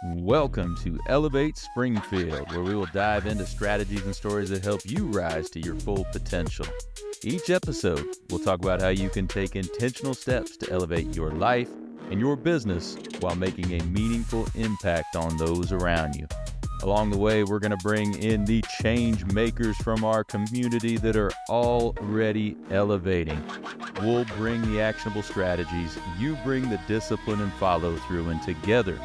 Welcome to Elevate Springfield, where we will dive into strategies and stories that help you rise to your full potential. Each episode, we'll talk about how you can take intentional steps to elevate your life and your business while making a meaningful impact on those around you. Along the way, we're going to bring in the change makers from our community that are already elevating. We'll bring the actionable strategies, you bring the discipline and follow through, and together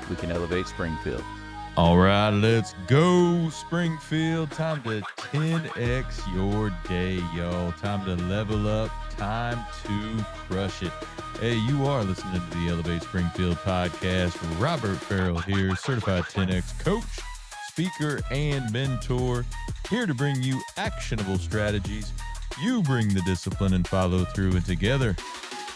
we can elevate Springfield. All right, let's go, Springfield. Time to 10x your day, y'all. Time to level up. Time to crush it. Hey, you are listening to the Elevate Springfield podcast. Robert Ferriell here, certified 10x coach, speaker, and mentor, here to bring you actionable strategies. You bring the discipline and follow through, and together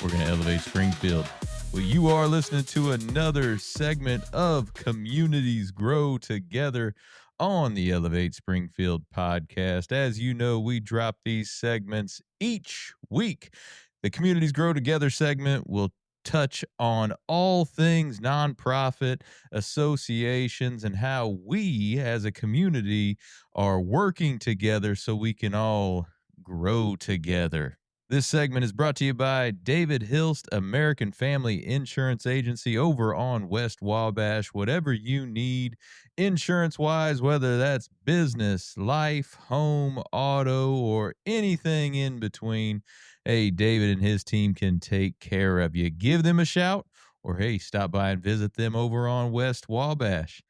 we're going to elevate Springfield. Well, you are listening to another segment of Communities Grow Together on the Elevate Springfield podcast. As you know, we drop these segments each week. The Communities Grow Together segment will touch on all things nonprofit associations and how we as a community are working together so we can all grow together. This segment is brought to you by David Hilst, American Family Insurance Agency over on West Wabash. Whatever you need insurance-wise, whether that's business, life, home, auto, or anything in between, hey, David and his team can take care of you. Give them a shout, or hey, stop by and visit them over on West Wabash.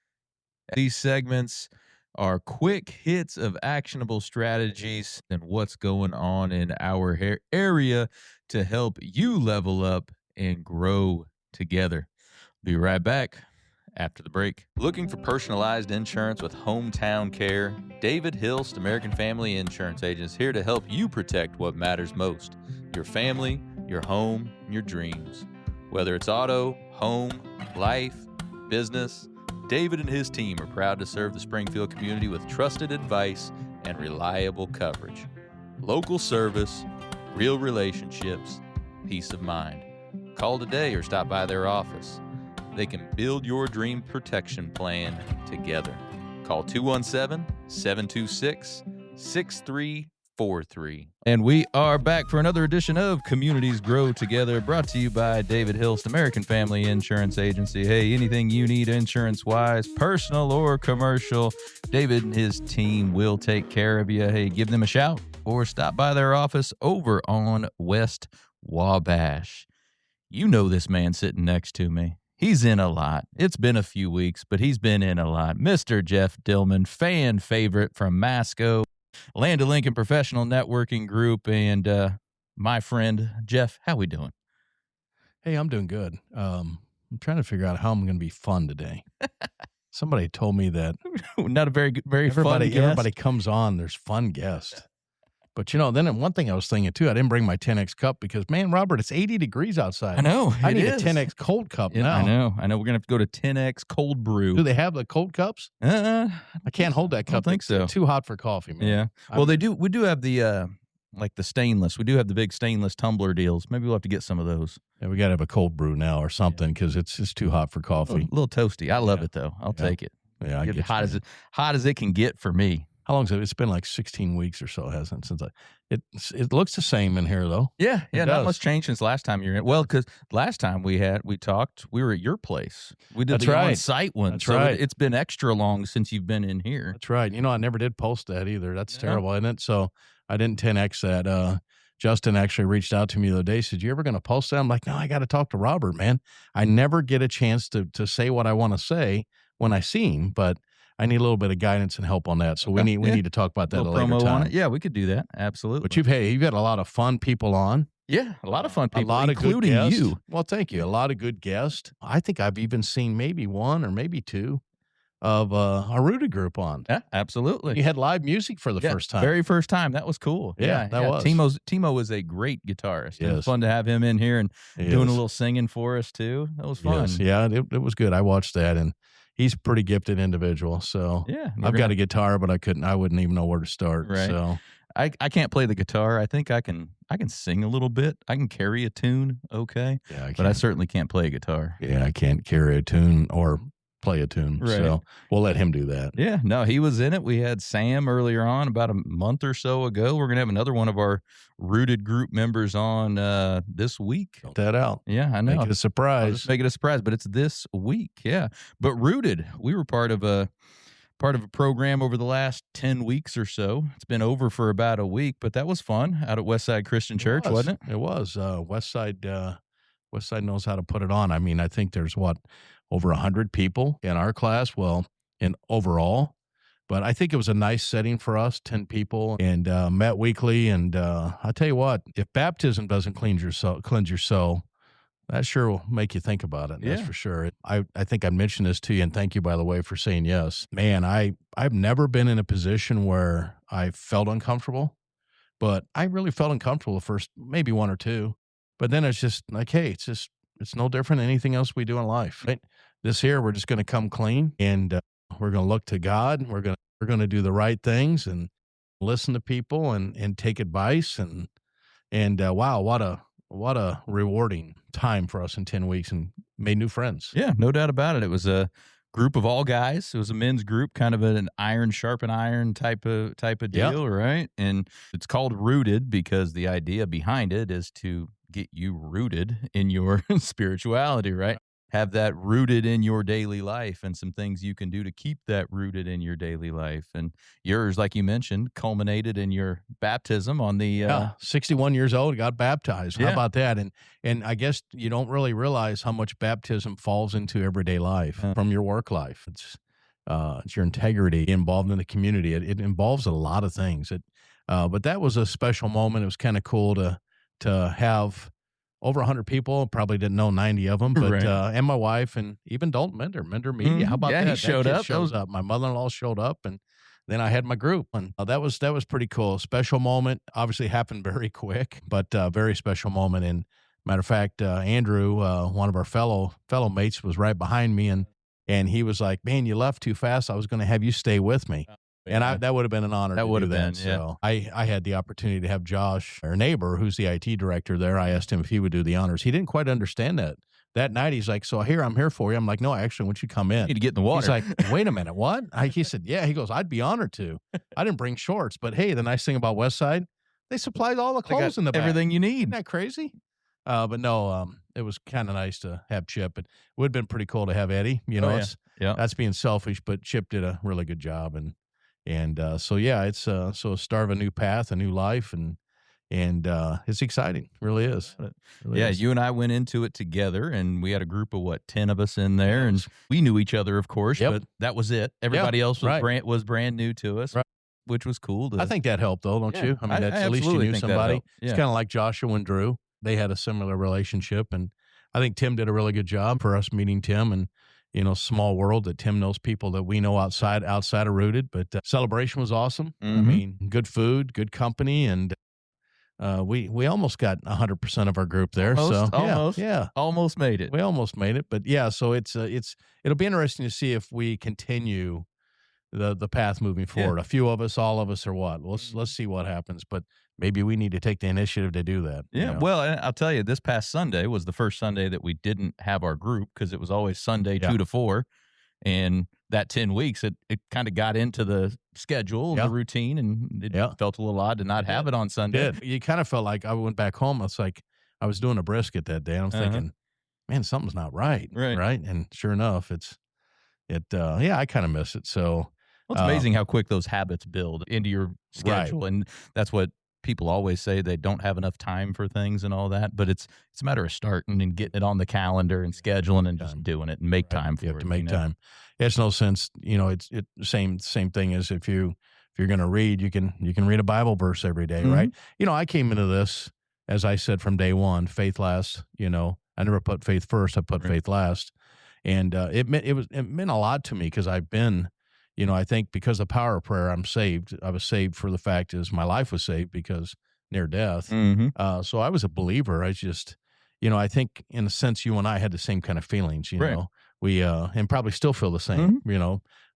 These segments are quick hits of actionable strategies and what's going on in our area to help you level up and grow together. Be right back after the break. Looking for personalized insurance with hometown care? David Hilst, American Family Insurance Agent, is here to help you protect what matters most: your family, your home, and your dreams. Whether it's auto, home, life, business, David and his team are proud to serve the Springfield community with trusted advice and reliable coverage. Local service, real relationships, peace of mind. Call today or stop by their office. They can build your dream protection plan together. Call 217-726-6343. And we are back for another edition of Communities Grow Together, brought to you by David Hilst, American Family Insurance Agency. Hey, anything you need insurance-wise, personal or commercial, David and his team will take care of you. Hey, give them a shout or stop by their office over on West Wabash. You know this man sitting next to me. He's in a lot. It's been a few weeks, but he's been in a lot. Mr. Jeff Dillman, fan favorite from Masco, Land O'Lincoln Professional Networking Group, and my friend Jeff. How we doing? Hey, I'm doing good. I'm trying to figure out how I'm going to be fun today. Somebody told me that not a very fun guest. Everybody comes on. There's fun guests. But, then one thing I was thinking, too, I didn't bring my 10X cup because, man, Robert, it's 80 degrees outside. I know. I need a 10X cold cup now. I know. We're going to have to go to 10X cold brew. Do they have the cold cups? I can't hold that cup. I don't think so. It's too hot for coffee, man. Yeah. Well, they do. We do have the, the stainless. We do have the big stainless tumbler deals. Maybe we'll have to get some of those. Yeah, we got to have a cold brew now or something because it's just too hot for coffee. A little toasty. I love it, though. I'll take it. Yeah, I get hot as it can get for me. How long is it? It's been like 16 weeks or so, hasn't it? Since it looks the same in here, though. Yeah, not much change since last time you were in. Well, because last time we talked, we were at your place. We did the on-site one. That's right. It's been extra long since you've been in here. That's right. I never did post that either. That's terrible, isn't it? So I didn't 10X that. Justin actually reached out to me the other day. Said, "You ever going to post that?" I'm like, "No, I got to talk to Robert, man. I never get a chance to say what I want to say when I see him, but I need a little bit of guidance and help on that. So we need to talk about that a later promo time. On it. Yeah, we could do that. Absolutely. But you've got a lot of fun people on. Yeah, a lot of fun people, a lot including of good guests. you. Well, thank you. A lot of good guests. I think I've even seen maybe one or maybe two of our Rooted group on. Yeah, absolutely. You had live music for the first time. Very first time. That was cool. Yeah, that was. Timo was a great guitarist. It was fun to have him in here and doing a little singing for us too. That was fun. Yes. Yeah, it was good. I watched that, and he's a pretty gifted individual. So I've got a guitar, but I wouldn't even know where to start. Right. So I can't play the guitar. I think I can sing a little bit. I can carry a tune, okay. Yeah, but I certainly can't play a guitar. Yeah, I can't carry a tune or play a tune. Right. So we'll let him do that. Yeah, no, he was in it. We had Sam earlier on about a month or so ago. We're going to have another one of our Rooted group members on this week. Put that out. Yeah, I know. Make it a I'll surprise. just make it a surprise, but it's this week. Yeah. But Rooted, we were part of a program over the last 10 weeks or so. It's been over for about a week, but that was fun out at Westside Christian Church, wasn't it? It was. Westside knows how to put it on. I mean, I think there's over 100 people in our class. Well, in overall, but I think it was a nice setting for us, 10 people, and met weekly. And I tell you what, if baptism doesn't cleanse your soul, that sure will make you think about it. That's for sure. I think I mentioned this to you, and thank you, by the way, for saying yes. Man, I've never been in a position where I felt uncomfortable, but I really felt uncomfortable the first maybe one or two. But then it's just like, hey, it's no different than anything else we do in life. Right? This here, we're just going to come clean, and we're going to look to God. We're going to do the right things and listen to people and take advice. And wow, what a rewarding time for us in 10 weeks, and made new friends. Yeah, no doubt about it. It was a group of all guys. It was a men's group, kind of an iron sharpen iron type of deal, right? And it's called Rooted because the idea behind it is to get you rooted in your spirituality, right? Have that rooted in your daily life, and some things you can do to keep that rooted in your daily life. And yours, like you mentioned, culminated in your baptism on the 61 years old, got baptized. How about that? And I guess you don't really realize how much baptism falls into everyday life from your work life. It's your integrity involved in the community. It involves a lot of things. But that was a special moment. It was kind of cool to have over 100 people. Probably didn't know 90 of them, but and my wife, and even Dalton Mender Media. How about that? He showed up. Shows up. My mother-in-law showed up, and then I had my group, and that was pretty cool. Special moment. Obviously happened very quick, but very special moment. And matter of fact, Andrew, one of our fellow mates, was right behind me, and he was like, "Man, you left too fast. I was going to have you stay with me." And that would have been an honor. That would have been. So I had the opportunity to have Josh, our neighbor, who's the IT director there. I asked him if he would do the honors. He didn't quite understand that. That night, he's like, "So I'm here for you." I'm like, "No, actually, once you come in, you need to get in the water." He's like, "Wait a minute, what?" He said, "Yeah." He goes, "I'd be honored to." I didn't bring shorts, but hey, the nice thing about Westside, they supplied all the clothes in the back. Everything you need. Isn't that crazy? But no, it was kind of nice to have Chip. It would have been pretty cool to have Eddie. You know, that's being selfish, but Chip did a really good job. And so it's a start of a new path, a new life, and it's exciting. It really is. You and I went into it together, and we had a group of 10 of us in there, and we knew each other, of course, but that was it. Everybody else was brand new to us, which was cool. I think that helped, though, don't you? I mean, at least you knew somebody. It's kind of like Joshua and Drew. They had a similar relationship, and I think Tim did a really good job for us meeting Tim, and small world that Tim knows people that we know outside of Rooted. But celebration was awesome. I mean, good food, good company, and we almost got 100% of our group there. Almost made it. We almost made it, but so it'll be interesting to see if we continue the path moving forward. A few of us, all of us, or what? Let's see what happens, but maybe we need to take the initiative to do that. Yeah. Well, I'll tell you, this past Sunday was the first Sunday that we didn't have our group, because it was always Sunday 2 to 4. And that 10 weeks, it kind of got into the schedule, the routine, and it felt a little odd to not have it on Sunday. You kind of felt like I went back home. It's like I was doing a brisket that day. And I was thinking, man, something's not right. Right. And sure enough, I kind of miss it. So it's amazing how quick those habits build into your schedule. And that's what people always say, they don't have enough time for things and all that, but it's a matter of starting and getting it on the calendar and scheduling and just doing it and make time for it. You have to make time. It's no sense, it's same thing as if you're going to read, you can read a Bible verse every day, right? I came into this, as I said from day one, faith last. I never put faith first, I put faith last. And it meant a lot to me, because I've been, I think because of the power of prayer, I'm saved. I was saved for the fact is my life was saved because near death. So I was a believer. I just, I think in a sense, you and I had the same kind of feelings, know, we, and probably still feel the same,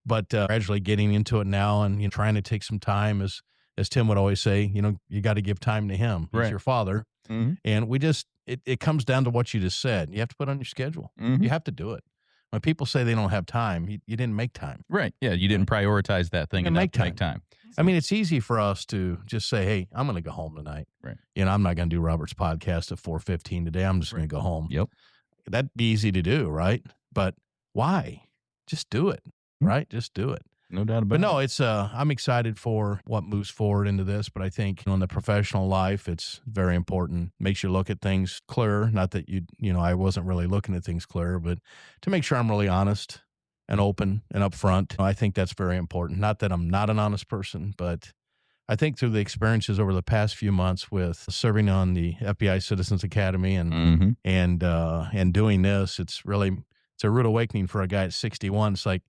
but gradually getting into it now and trying to take some time, as Tim would always say, you got to give time to him. He's your father. And we just, it comes down to what you just said. You have to put on your schedule. You have to do it. When people say they don't have time, you didn't make time. Right. Yeah. You didn't prioritize that thing enough to make time. I mean, it's easy for us to just say, hey, I'm going to go home tonight. Right. I'm not going to do Robert's podcast at 4:15 today. I'm just going to go home. Yep. That'd be easy to do, right? But why? Just do it, right? Just do it. No doubt about it. But no, it's I'm excited for what moves forward into this. But I think in the professional life, it's very important. Makes you look at things clearer. Not that I wasn't really looking at things clearer, but to make sure I'm really honest and open and upfront. I think that's very important. Not that I'm not an honest person, but I think through the experiences over the past few months with serving on the FBI Citizens Academy and doing this, it's a rude awakening for a guy at 61. It's like,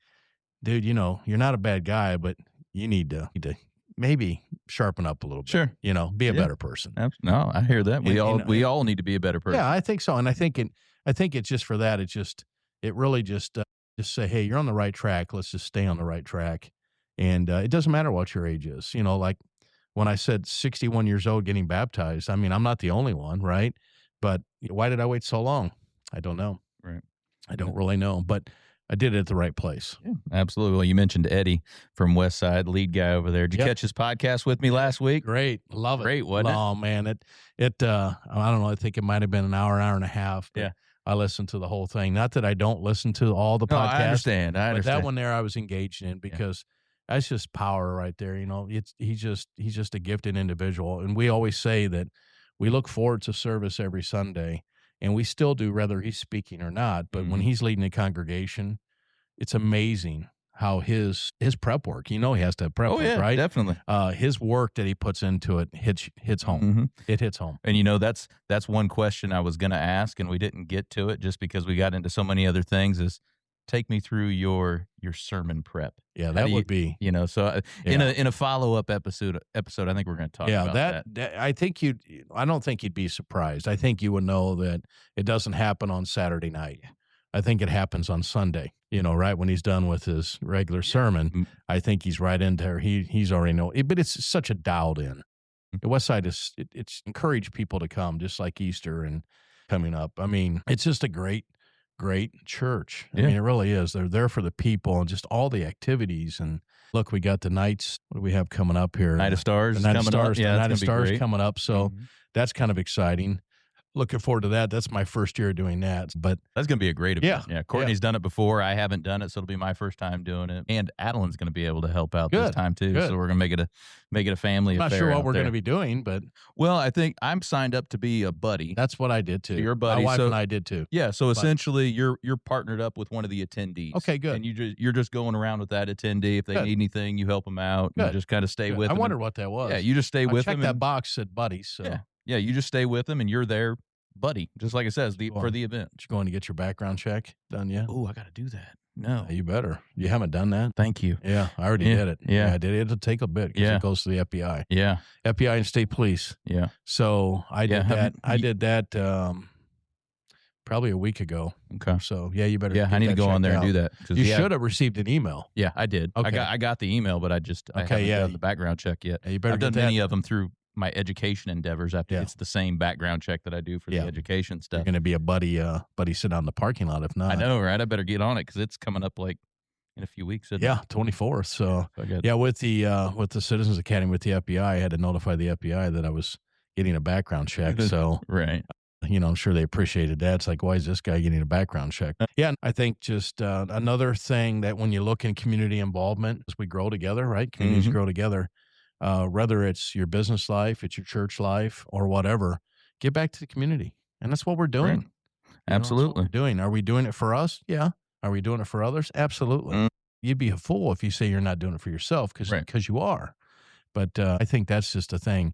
dude, you're not a bad guy, but you need to maybe sharpen up a little bit. Sure. Be a better person. No, I hear that. We all need to be a better person. Yeah, I think so. And I think it's just for that. It really just say, hey, you're on the right track. Let's just stay on the right track. And it doesn't matter what your age is. Like when I said 61 years old getting baptized, I mean, I'm not the only one, right? But why did I wait so long? I don't know. Right. I don't really know. But I did it at the right place. Yeah, absolutely. Well, you mentioned Eddie from West Side, lead guy over there. Did you catch his podcast with me last week? Great. Love it. Great, wasn't it? Oh, man. I don't know. I think it might have been an hour and a half. Yeah. I listened to the whole thing. Not that I don't listen to all the podcasts. I understand. But that one there I was engaged in because that's just power right there. He's just a gifted individual. And we always say that we look forward to service every Sunday. And we still do, whether he's speaking or not. But when he's leading a congregation, it's amazing how his prep work. He has to have prep work, right? Definitely. His work that he puts into it hits home. Mm-hmm. It hits home. And that's one question I was going to ask, and we didn't get to it just because we got into so many other things. Is take me through your sermon prep. Yeah, that would be. So in a follow-up episode, I think we're going to talk about that. I don't think you'd be surprised. I think you would know that it doesn't happen on Saturday night. I think it happens on Sunday, right when he's done with his regular sermon. Mm-hmm. I think he's right in there. He's already know it, but it's such a dialed in. The West Side it's encouraged people to come, just like Easter and coming up. I mean, it's just a great church. I mean, it really is. They're there for the people and just all the activities. And look, we got the nights. What do we have coming up here? Night of Stars. The Night of Stars. Yeah, the Night of Stars coming up. So that's kind of exciting. Looking forward to that. That's my first year doing that. But that's going to be a great event. Yeah. Courtney's done it before. I haven't done it, so it'll be my first time doing it. And Adeline's going to be able to help out this time too. Good. So we're going to make it a family affair. I'm not sure what we're going to be doing, but I think I'm signed up to be a buddy. That's what I did too. You're a buddy. My wife and I did too. Yeah. So essentially, you're partnered up with one of the attendees. Okay, good. And you're just going around with that attendee. If they need anything, you help them out. Good. You just kind of stay with them. I wonder what that was. Yeah, you just stay with them. Check that box said buddies. So yeah, you just stay with them, and you're there. Buddy, just like it says, for the event. You going to get your background check done yet? Oh, I got to do that. No. You better. You haven't done that? Thank you. Yeah, I already did it. Yeah, I did it. It'll take a bit because it goes to the FBI. Yeah. FBI and state police. Yeah. So I did that. I did that probably a week ago. Okay. So, you better. Yeah, I need to go on there and do that. You should have received an email. Yeah, I did. Okay. I got the email, but I haven't done the background check yet. Yeah, you better I've done many of them through my education endeavors. It's the same background check that I do for the education stuff. You're going to be a buddy sit out in the parking lot if not. I know, right? I better get on it because it's coming up like in a few weeks. 24th. So with the Citizens Academy with the FBI, I had to notify the FBI that I was getting a background check. So right. I'm sure they appreciated that. It's like, why is this guy getting a background check? Yeah, I think just another thing that when you look in community involvement, as we grow together, right? Communities grow together. Whether it's your business life, it's your church life, or whatever, give back to the community. And that's what we're doing. Right. Absolutely. We're doing. Are we doing it for us? Yeah. Are we doing it for others? Absolutely. You'd be a fool if you say you're not doing it for yourself because you are. But I think that's just a thing.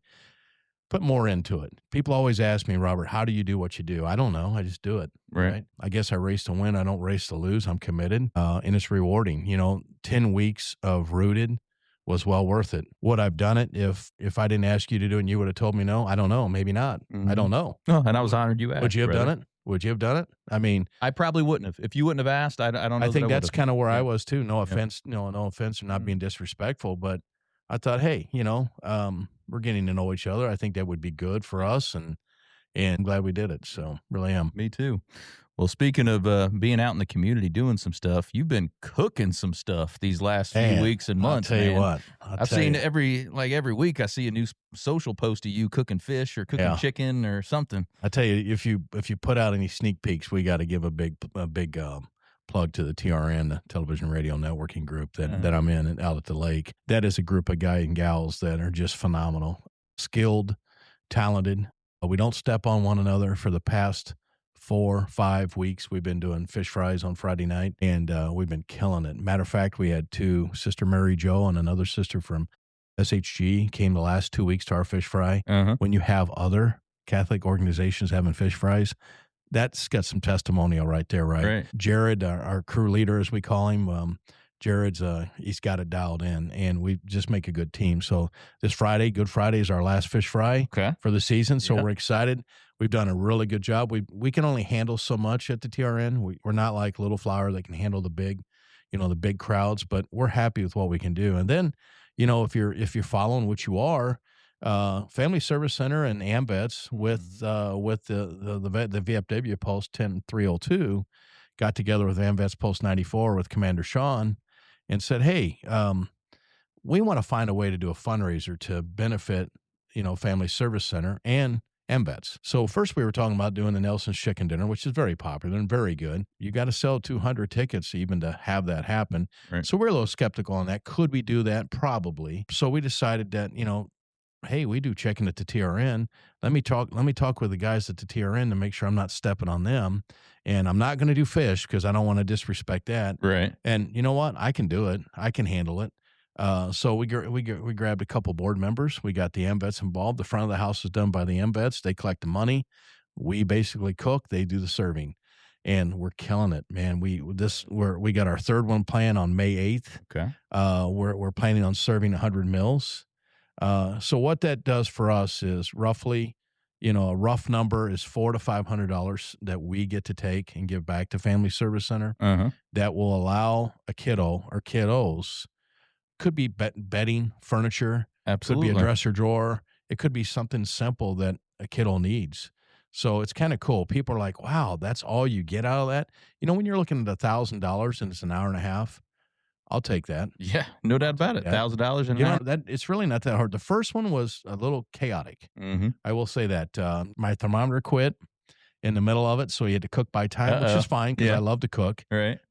Put more into it. People always ask me, Robert, how do you do what you do? I don't know. I just do it. Right. I guess I race to win. I don't race to lose. I'm committed. And it's rewarding. 10 weeks of Rooted was well worth it. Would I've done it if I didn't ask you to do it and you would have told me no? I don't know. Maybe not. I don't know. Oh, and I was honored you asked. Would you have done it? Would you have done it? I mean, I probably wouldn't have. If you wouldn't have asked, I don't know. I think that's kind of where I was too. No offense, no offense, or not being disrespectful, but I thought, hey, we're getting to know each other. I think that would be good for us, and I'm glad we did it. So really am. Me too. Well, speaking of being out in the community doing some stuff, you've been cooking some stuff these last few weeks and months. I'll tell you man. what. I've seen every week I see a new social post of you cooking fish or cooking chicken or something. I tell you, if you put out any sneak peeks, we got to give a big plug to the TRN, the Television Radio Networking Group that I'm in out at the lake. That is a group of guys and gals that are just phenomenal, skilled, talented. We don't step on one another. For the past 4-5 weeks, we've been doing fish fries on Friday night, and we've been killing it. Matter of fact, we had two, Sister Mary Jo and another sister from SHG, came the last 2 weeks to our fish fry. When you have other Catholic organizations having fish fries, that's got some testimonial right there, right? Jared, our crew leader, as we call him, Jared's he's got it dialed in, and we just make a good team. So this Friday, Good Friday, is our last fish fry for the season. So we're excited. We've done a really good job. We can only handle so much at the TRN. We're not like Little Flower that can handle the big crowds, but we're happy with what we can do. And then, if you're following, which you are, Family Service Center and AMVETS with the VFW Post 10302 got together with AMVETS Post 94 with Commander Sean and said, hey, we want to find a way to do a fundraiser to benefit, Family Service Center and AMVETS. So first we were talking about doing the Nelson's Chicken Dinner, which is very popular and very good. You got to sell 200 tickets even to have that happen. So we're a little skeptical on that. Could we do that? Probably. So we decided that, hey, we do chicken at the TRN. Let me talk with the guys at the TRN to make sure I'm not stepping on them. And I'm not going to do fish because I don't want to disrespect that. And you know what? I can do it. I can handle it. So we grabbed a couple board members. We got the AMVETS involved. The front of the house is done by the AMVETS. They collect the money. We basically cook. They do the serving. And we're killing it, man. We got our third one planned on May 8th. We're planning on serving 100 meals. So what that does for us is roughly, a rough number is $400 to $500 that we get to take and give back to Family Service Center. That will allow a kiddo or kiddos, could be bedding, furniture, could be a dresser drawer. It could be something simple that a kiddo needs. So it's kind of cool. People are like, wow, that's all you get out of that? When you're looking at $1,000 and it's an hour and a half, I'll take that. Yeah, no doubt about it. $1,000 an hour. That it's really not that hard. The first one was a little chaotic. I will say that. My thermometer quit in the middle of it, so you had to cook by time, which is fine because I love to cook.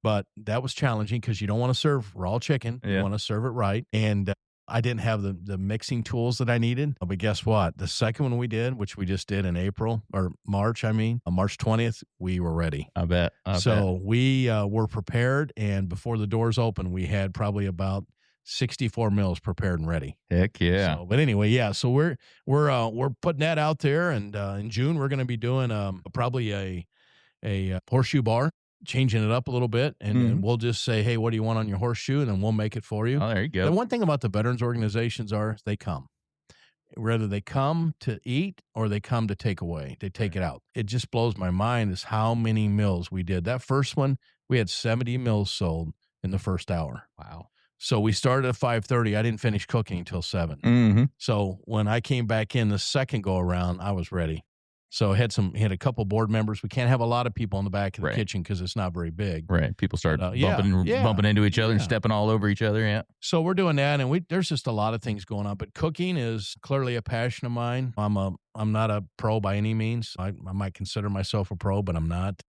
But that was challenging because you don't want to serve raw chicken. You want to serve it right. And I didn't have the mixing tools that I needed. But guess what? The second one we did, which we just did in March 20th, we were ready. I bet. We were prepared, and before the doors opened, we had probably about 64 meals prepared and ready. Heck yeah. But anyway, so we're putting that out there, and in June we're going to be doing probably a horseshoe bar, changing it up a little bit, and we'll just say, hey, what do you want on your horseshoe? And then we'll make it for you. Oh, there you go. The one thing about the veterans organizations are they come. Whether they come to eat or they come to take away, they take it out. It just blows my mind is how many meals we did. That first one, we had 70 meals sold in the first hour. Wow. So we started at 5:30. I didn't finish cooking until 7. So when I came back in the second go around, I was ready. So I had a couple board members. We can't have a lot of people in the back of the kitchen because it's not very big. People start bumping into each other and stepping all over each other. Yeah. So we're doing that, and there's just a lot of things going on. But cooking is clearly a passion of mine. I'm not a pro by any means. I might consider myself a pro, but I'm not.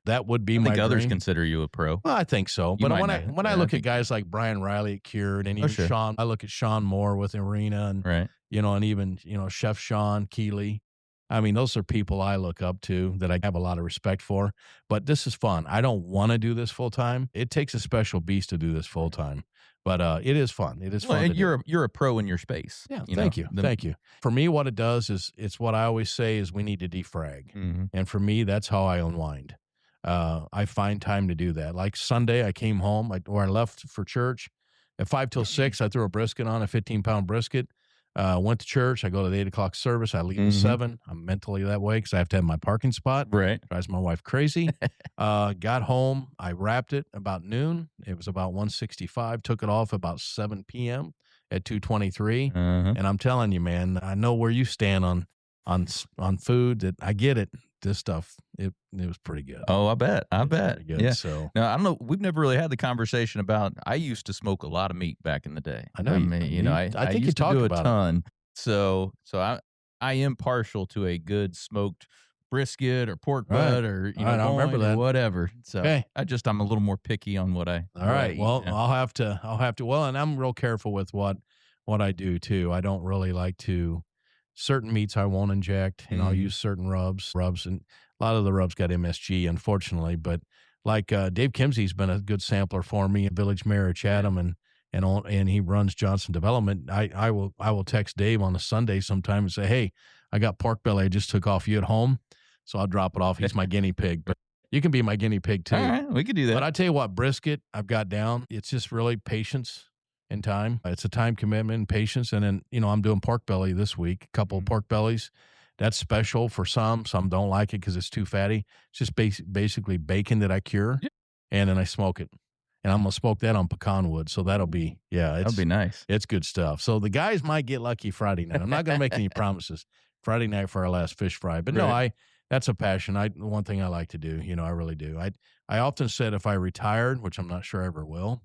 That would be my dream. I think others consider you a pro. Well, I think so. But when I look at guys like Brian Riley at Cured and even Sean, I look at Sean Moore with Arena and and even Chef Sean Keeley. I mean, those are people I look up to that I have a lot of respect for. But this is fun. I don't want to do this full time. It takes a special beast to do this full time. But it is fun. It is fun. You're a pro in your space. Yeah. Thank you. Thank you. For me, what it does is it's what I always say is we need to defrag. And for me, that's how I unwind. I find time to do that. Like Sunday, I came home I left for church at 5 till 6. I threw a brisket on, a 15-pound brisket. Went to church. I go to the 8 o'clock service. I leave at 7. I'm mentally that way because I have to have my parking spot. Drives my wife crazy. Got home. I wrapped it about noon. It was about 1:65. Took it off about 7 p.m. at 2:23. And I'm telling you, man, I know where you stand on food. That I get it. this stuff, it was pretty good. Oh, I bet. It's pretty good. Yeah. So Now, I don't know. We've never really had the conversation about. I used to smoke a lot of meat back in the day. I know. I think you used to talked do a about it. ton. So I am partial to a good smoked brisket or pork butt or All right, I remember loin or that. whatever. So Okay. I'm a little more picky on what I. All right. Well, I'll have to. Well, and I'm real careful with what I do too. I don't really like to. Certain meats I won't inject, and I'll use certain rubs, and a lot of the rubs got MSG, unfortunately. But like Dave Kimsey's been a good sampler for me, Village Mayor of Chatham, and he runs Johnson Development. I will text Dave on a Sunday sometime and say, hey, I got pork belly I just took off you at home, so I'll drop it off. He's my guinea pig, but you can be my guinea pig too. All right, we could do that. But I tell you what, brisket I've got down. It's just really patience and time. It's a time commitment and patience. And then, I'm doing pork belly this week, a couple of pork bellies. That's special for some. Some don't like it because it's too fatty. It's just basically bacon that I cure, and then I smoke it. And I'm going to smoke that on pecan wood. So that'll be, that'll be nice. It's good stuff. So the guys might get lucky Friday night. I'm not going to make any promises. Friday night for our last fish fry. But no, that's a passion. One thing I like to do, I really do. I often said if I retired, which I'm not sure I ever will,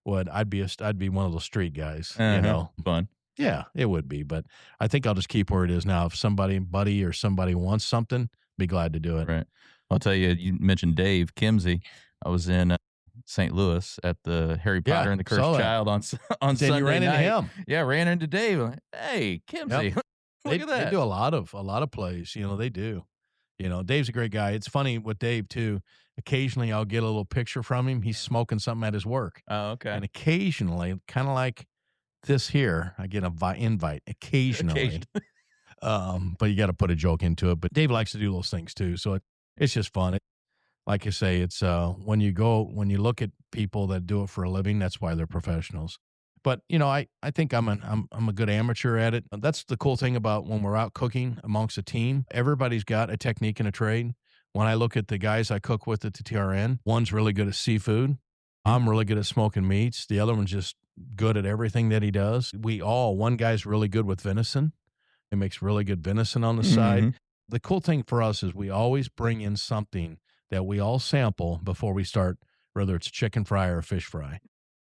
I'd be one of those street guys, Fun. Yeah, it would be, but I think I'll just keep where it is now. If buddy or somebody wants something, be glad to do it. Right. I'll tell you, you mentioned Dave Kimsey. I was in St. Louis at the Harry Potter and the Cursed Child on Sunday you ran night. Into him. Yeah, ran into Dave. Like, hey, Kimsey, look at that. They do a lot of plays. They do. Dave's a great guy. It's funny with Dave too. Occasionally, I'll get a little picture from him. He's smoking something at his work. Oh, okay. And occasionally, kind of like this here, I get an invite. Occasionally. But you got to put a joke into it. But Dave likes to do those things too, so it's just fun. Like I say, it's when you look at people that do it for a living, that's why they're professionals. But I think I'm a good amateur at it. That's the cool thing about when we're out cooking amongst a team. Everybody's got a technique and a trade. When I look at the guys I cook with at the TRN, one's really good at seafood. I'm really good at smoking meats. The other one's just good at everything that he does. One guy's really good with venison. He makes really good venison on the side. The cool thing for us is we always bring in something that we all sample before we start, whether it's a chicken fry or a fish fry.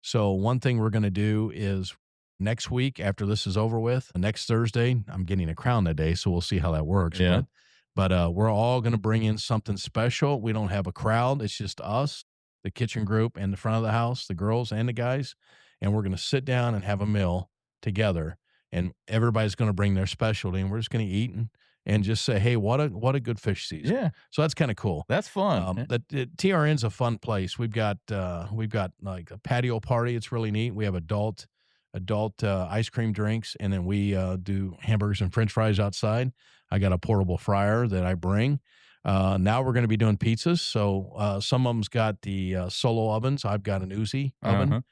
So one thing we're going to do is next week, after this is over with, next Thursday, I'm getting a crown that day, so we'll see how that works. Yeah. But we're all going to bring in something special. We don't have a crowd. It's just us, the kitchen group, and the front of the house, the girls and the guys. And we're going to sit down and have a meal together. And everybody's going to bring their specialty, and we're just going to eat and just say, hey, what a good fish season. Yeah. So that's kind of cool. That's fun. The TRN's a fun place. We've got like a patio party. It's really neat. We have adult ice cream drinks, and then we do hamburgers and French fries outside. I got a portable fryer that I bring. Now we're going to be doing pizzas. So some of them's got the solo ovens. I've got an Uzi oven.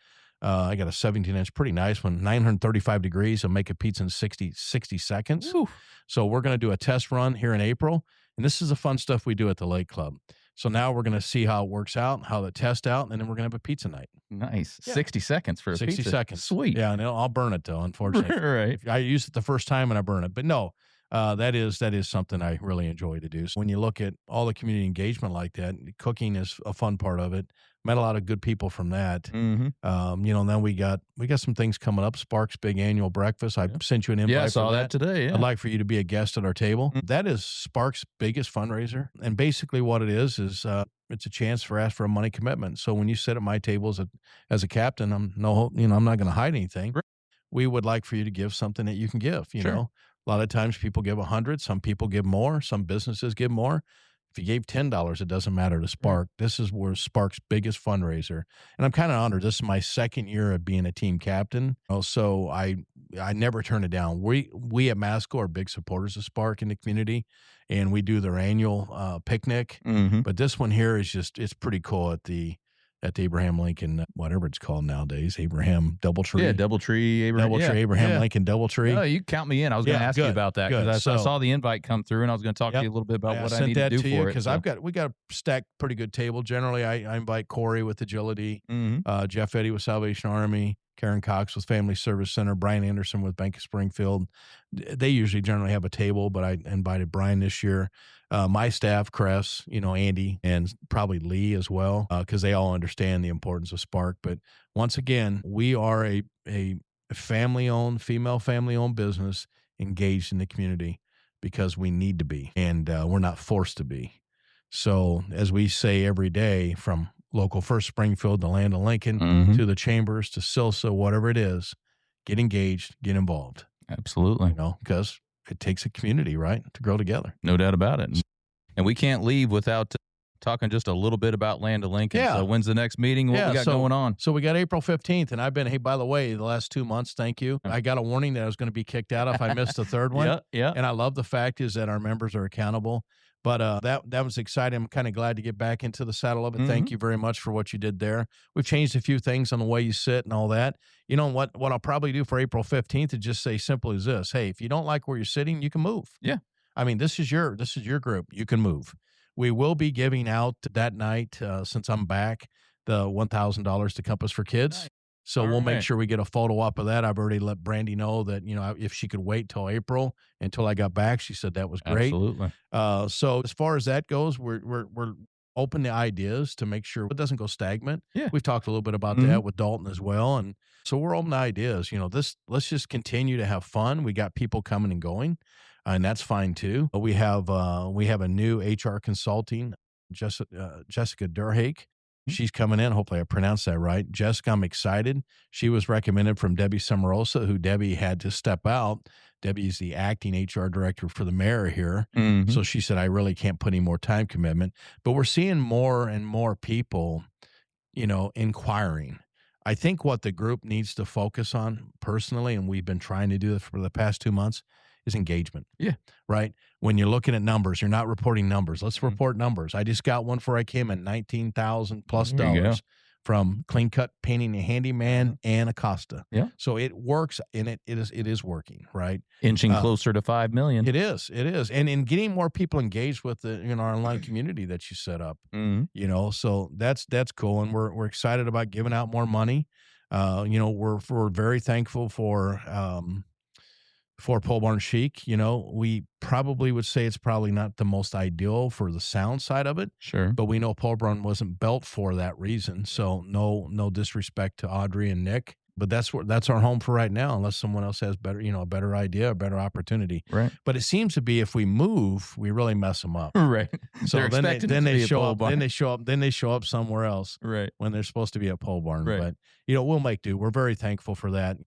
I got a 17-inch, pretty nice one, 935 degrees. I'll make a pizza in 60 seconds. Ooh. So we're going to do a test run here in April. And this is the fun stuff we do at the Lake Club. So now we're going to see how it works out, how the test out, and then we're going to have a pizza night. Nice. Yeah. 60 seconds for a 60 pizza. seconds. Sweet. Yeah, and I'll burn it, though, unfortunately. Right. I use it the first time and I burn it. But no, that is something I really enjoy to do. So when you look at all the community engagement like that, cooking is a fun part of it. Met a lot of good people from that. And then we got some things coming up. Sparks' big annual breakfast. I sent you an invite. Yeah, I saw for that today. Yeah. I'd like for you to be a guest at our table. That is Sparks' biggest fundraiser. And basically what it is it's a chance for ask for a money commitment. So when you sit at my table as a captain, I'm not going to hide anything. Right. We would like for you to give something that you can give, you Sure. know. A lot of times people give 100, some people give more, some businesses give more. If you gave $10, it doesn't matter to Spark. This is where Spark's biggest fundraiser. And I'm kind of honored. This is my second year of being a team captain. So I never turn it down. We at Masco are big supporters of Spark in the community, and we do their annual picnic. But this one here is it's pretty cool at the Abraham Lincoln, whatever it's called nowadays, Abraham Doubletree. Yeah, Doubletree, Abraham Lincoln Doubletree. Oh, you count me in. I was going to ask you about that because I saw the invite come through, and I was going to talk to you a little bit about what I need to do for it. Because we got a stacked pretty good table. Generally, I invite Corey with Agility, Jeff Eddy with Salvation Army, Karen Cox with Family Service Center, Brian Anderson with Bank of Springfield. They usually generally have a table, but I invited Brian this year. My staff, Cress, Andy, and probably Lee as well, because they all understand the importance of Spark. But once again, we are a family-owned, female family-owned business engaged in the community because we need to be, and we're not forced to be. So as we say every day, from Local First Springfield to Land of Lincoln to the Chambers to SILSA, whatever it is, get engaged, get involved. Absolutely. Because it takes a community, right, to grow together. No doubt about it. And we can't leave without talking just a little bit about Land of Lincoln. Yeah. So when's the next meeting? What we got going on? So we got April 15th, and I've been, hey, by the way, the last 2 months, thank you. I got a warning that I was going to be kicked out if I missed the third one. Yeah. And I love the fact is that our members are accountable. But that was exciting. I'm kind of glad to get back into the saddle of it. Thank you very much for what you did there. We've changed a few things on the way you sit and all that. You know what I'll probably do for April 15th is just say simple as this. Hey, if you don't like where you're sitting, you can move. Yeah. I mean, this is your group. You can move. We will be giving out that night, since I'm back, the $1,000 to Compass for Kids. Nice. So All we'll right. make sure we get a photo up of that. I've already let Brandy know that, if she could wait till April until I got back, she said that was great. Absolutely. So as far as that goes, we're open to ideas to make sure it doesn't go stagnant. Yeah. We've talked a little bit about that with Dalton as well. And so we're open to ideas. Let's just continue to have fun. We got people coming and going, and that's fine too. We have a new HR consulting, Jessica Durhake. She's coming in. Hopefully I pronounced that right. Jessica, I'm excited. She was recommended from Debbie Samarosa, who Debbie had to step out. Debbie's the acting HR director for the mayor here. So she said, I really can't put any more time commitment. But we're seeing more and more people, inquiring. I think what the group needs to focus on personally, and we've been trying to do this for the past 2 months, is engagement. Yeah. Right? When you're looking at numbers, you're not reporting numbers. Let's report numbers. I just got one before I came in, $19,000 plus from Clean Cut Painting and Handyman and Acosta. Yeah. So it works, and it is working, right? Inching closer to 5 million. It is. And in getting more people engaged with the our online community that you set up. So that's cool, and we're excited about giving out more money. We're very thankful for Pole Barn Chic. We probably would say it's probably not the most ideal for the sound side of it. Sure. But we know Pole Barn wasn't built for that reason. So no disrespect to Audrey and Nick, but that's our home for right now, unless someone else has better, a better idea, a better opportunity. Right. But it seems to be if we move, we really mess them up. Right. So then they show up. Barn. Then they show up somewhere else. Right. When they're supposed to be at Pole Barn. Right. But we'll make do. We're very thankful for that.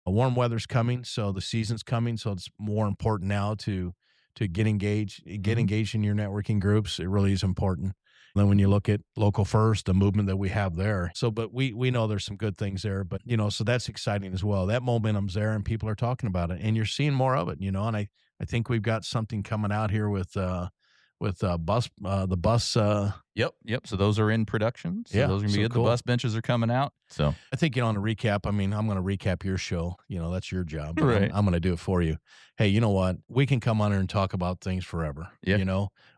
Warm weather's coming, so the season's coming, so it's more important now to get engaged in your networking groups. It really is important. And then when you look at Local First, the movement that we have there. So, but we know there's some good things there, but so that's exciting as well. That momentum's there, and people are talking about it, and you're seeing more of it. And I think we've got something coming out here with the bus. Yep. So those are in production. So those are going to be good. Cool. The bus benches are coming out. So I think, on a recap, I'm going to recap your show. That's your job. Right. I'm going to do it for you. Hey, you know what? We can come on here and talk about things forever. Yeah.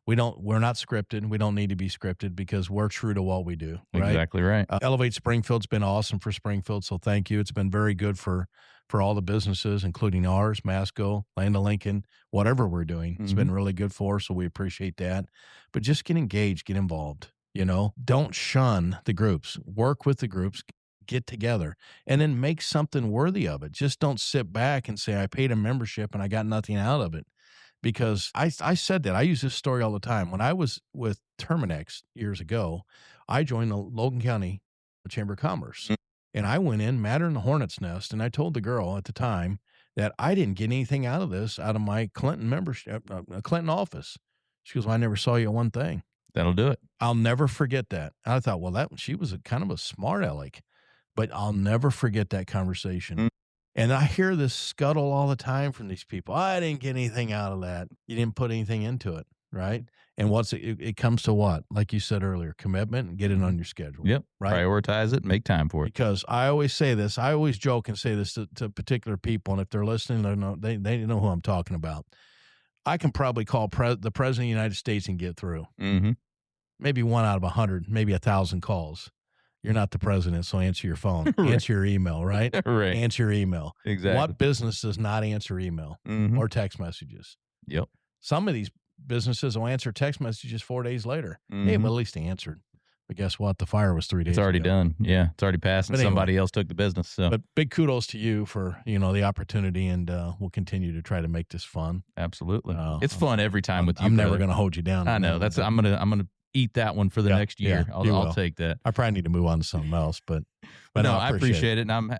We're not scripted. We don't need to be scripted because we're true to what we do. Right? Exactly right. Elevate Springfield's been awesome for Springfield. So thank you. It's been very good for all the businesses, including ours, Masco, Land of Lincoln, whatever we're doing. It's been really good for us. So we appreciate that. But just get engaged, get involved. Don't shun the groups. Work with the groups, get together, and then make something worthy of it. Just don't sit back and say, I paid a membership and I got nothing out of it. Because I said that. I use this story all the time. When I was with Terminex years ago, I joined the Logan County Chamber of Commerce. And I went in madder than the hornet's nest, and I told the girl at the time that I didn't get anything out of this, out of my Clinton membership, Clinton office. She goes, well, I never saw you at one thing. That'll do it. I'll never forget that. And I thought, well, she was kind of a smart aleck, but I'll never forget that conversation. And I hear this scuttle all the time from these people. I didn't get anything out of that. You didn't put anything into it, right? And it comes to what? Like you said earlier, commitment and get it on your schedule. Yep. Right. Prioritize it, make time for it. Because I always say this, I always joke and say this to particular people, and if they're listening, they know who I'm talking about. I can probably call the president of the United States and get through. Maybe 1 out of 100, maybe 1,000 calls. you're not the president, so answer your phone. Right. Answer your email, right? Right. Answer your email. Exactly. What business does not answer email Mhm. or text messages? Yep. Some of these businesses will answer text messages 4 days later. Hey, Mhm. but at least they answered. But guess what? The fire was 3 days It's already ago. done. Yeah, it's already passed, and But anyway. somebody else took the business. So But big kudos to you for, the opportunity, and we'll continue to try to make this fun. absolutely, it's fun every time with you. I'm never brother. going to hold you down. I on know that, that's. but I'm gonna eat that one for the next year. yeah, you I'll will. take that. I probably need to move on to something else, but No, no, I appreciate it, and I'm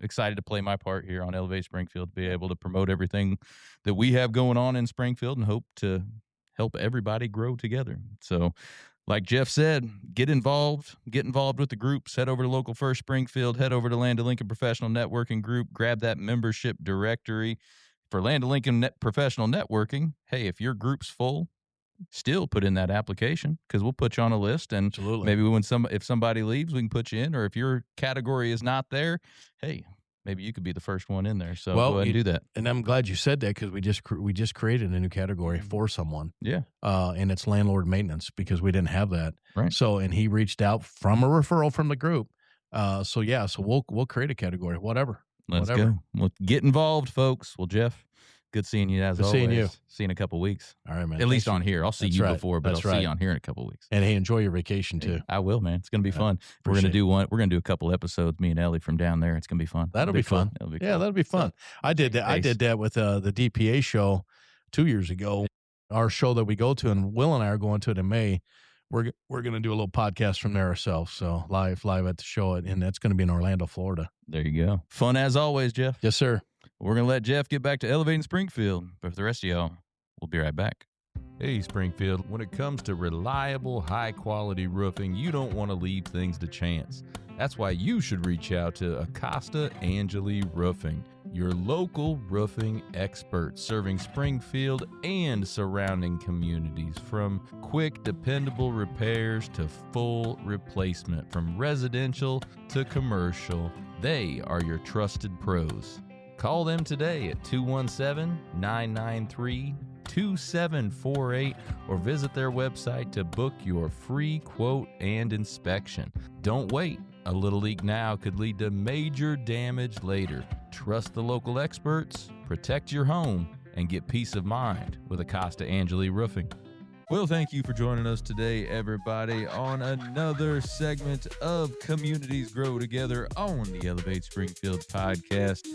excited to play my part here on Elevate Springfield, to be able to promote everything that we have going on in Springfield, and hope to help everybody grow together. So, like Jeff said, get involved with the groups. Head over to Local First Springfield. Head over to Land of Lincoln Professional Networking Group. Grab that membership directory for Land of Lincoln Professional Networking. Hey, if your group's full, still put in that application, because we'll put you on a list, and Absolutely. maybe if somebody leaves, we can put you in. Or if your category is not there, hey, maybe you could be the first one in there. So go ahead and do that. And I'm glad you said that, because we just created a new category for someone. Yeah. And it's landlord maintenance, because we didn't have that. Right. So, and he reached out from a referral from the group. So we'll create a category, whatever. Let's go. Well, get involved, folks. Well, Jeff, good seeing you as Good always. seeing you. See you in a couple of weeks. All right, man. At least Thanks. on here. I'll see That's you right. before, but That's I'll see right. you on here in a couple of weeks. And hey, enjoy your vacation too. I will, man. It's gonna be fun. We're appreciate gonna do a couple episodes, me and Ellie, from down there. It's gonna be fun. That'll be fun. It'll be Yeah, cool. that'll be fun. I did that. I did that with the DPA show 2 years ago. Our show that we go to, and Will and I are going to it in May. We're going to do a little podcast from there ourselves. So live at the show, and that's going to be in Orlando, Florida. There you go. Fun as always, Jeff. Yes, sir. We're going to let Jeff get back to elevating Springfield. But for the rest of y'all, we'll be right back. Hey, Springfield, when it comes to reliable, high-quality roofing, you don't want to leave things to chance. That's why you should reach out to Acosta Angeli Roofing, your local roofing expert, serving Springfield and surrounding communities. From quick, dependable repairs to full replacement, from residential to commercial, they are your trusted pros. Call them today at 217-993-2748 or visit their website to book your free quote and inspection. Don't wait. A little leak now could lead to major damage later. Trust the local experts, protect your home, and get peace of mind with Acosta Angeli Roofing. Well, thank you for joining us today, everybody, on another segment of Communities Grow Together on the Elevate Springfield podcast.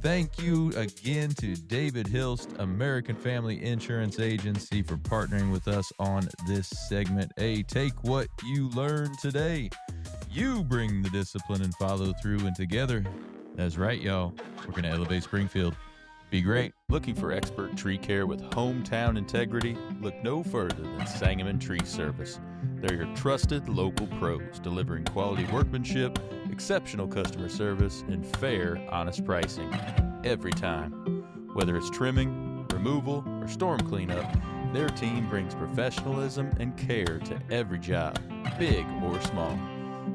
Thank you again to David Hilst, American Family Insurance Agency, for partnering with us on this segment. Hey, take what you learned today. You bring the discipline and follow through, and together, that's right, y'all, we're going to elevate Springfield. Be great. Looking for expert tree care with hometown integrity? Look no further than Sangamon Tree Service. They're your trusted local pros, delivering quality workmanship, exceptional customer service, and fair, honest pricing every time. Whether it's trimming, removal, or storm cleanup, their team brings professionalism and care to every job, big or small.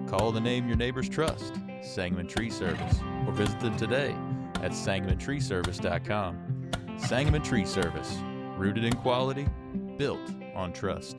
Call the name your neighbors trust, Sangamon Tree Service, or visit them today at SangamonTreeService.com. Sangamon Tree Service, rooted in quality, built on trust.